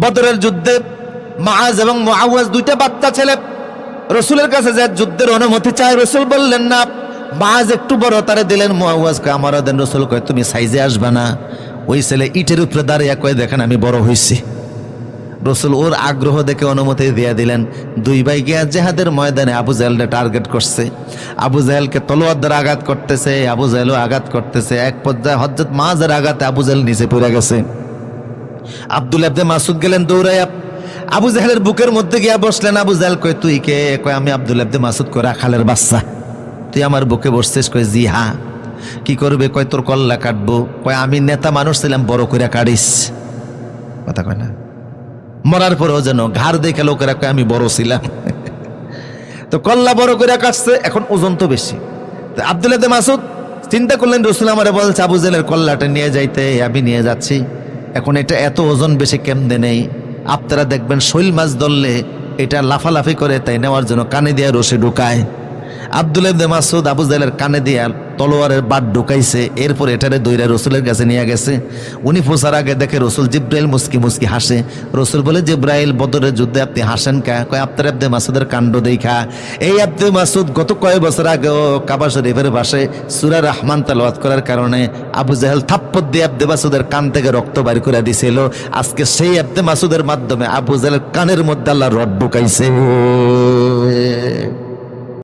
বদরের যুদ্ধে মুআজ এবং মুআওয়াজ দুইটা বাচ্চা ছেলে রসুলের কাছে যায় যুদ্ধের অনুমতি চায়। রসুল বললেন না। মুআজ একটু বড়, তারে দিলেন। মুআওয়াজকে আমারও দেন। রসুল কয় তুমি সাইজে আসবে না। ওই ছেলে ইটের উপরে দাঁড়িয়ে কয় দেখেন আমি বড় হয়েছি। রসুল ওর আগ্রহ দেখে অনুমতি দিয়ে দিলেন। দুই ভাই গিয়া জেহাদের ময়দানে আবু জাহেলকে টার্গেট করছে। আবু জাহেলকে তলোয়ার দ্বারা আঘাত করতেছে, আবু জাহেলও আঘাত করতেছে। এক পর্যায়ে হযরত মুআজের আঘাতে আবু জাহেল নিচে পড়ে গেছে। আব্দুল্লাহ ইবনে মাসউদ গেলেন দৌড়াইয়া, আবু জাহেলের বুকের মধ্যে গিয়া বসলেন। আবু জাহেল কয় তুই কে? কয় আমি আব্দুল্লাহ ইবনে মাসউদ, কয় রাখালের বাচ্চা, তুই আমার বুকে বসছিস? কয় জি হ্যাঁ। কি করবে? কয় তোর কল্লা কাটবো। কয় আমি নেতা মানুষ ছিলাম, বড় করে কাটিস। কথা কয় না, মরার পরেও যেন ঘাড় দেখে লোকেরা কয় আমি বড় ছিলাম। তো কল্লা বড় করে কাটছে, এখন ওজন তো বেশি। তো আব্দুল্লাহ ইবনে মাসউদ চিন্তা করলেন রসুল আমারে বলছে আবু জাহেলের কল্লাটা নিয়ে যাইতে, আমি নিয়ে যাচ্ছি। এখন এটা এত ওজন বেশি কেমনে নেই? আপনারা দেখবেন শৈল মাছ ধরলে এটা লাফালাফি করে, তাই নেওয়ার জন্য কানে দিয়ে রশি ঢুকায়। আব্দুল্লাহ ইবনে মাসউদ আবু জাহেলের কানে দিয়ে তলোয়ারের বাট ঢুকাইছে। এরপর এটারে দইরা রসুলের কাছে নিয়ে গেছে। উনি পৌঁছার আগে দেখে রসুল, জিব্রাইল মুস্কি মুস্কি হাসে। রসুল বলে জিব্রাইল, বদরের যুদ্ধে আপনি হাসেন কা? কয় আপনার ইবনে মাসউদের কাণ্ড দেখা। এই ইবনে মাসউদ গত কয়েক বছর আগেও কাবা শরীফের পাশে সূরা রহমান তেলাওয়াত করার কারণে আবু জাহেল থাপ্পড় দিয়ে ইবনে মাসউদের কান থেকে রক্ত বাইর করে দিছিল। আজকে সেই ইবনে মাসউদের মাধ্যমে আবু জাহেলের কানের মধ্যে আল্লাহ রড ঢুকাইছে।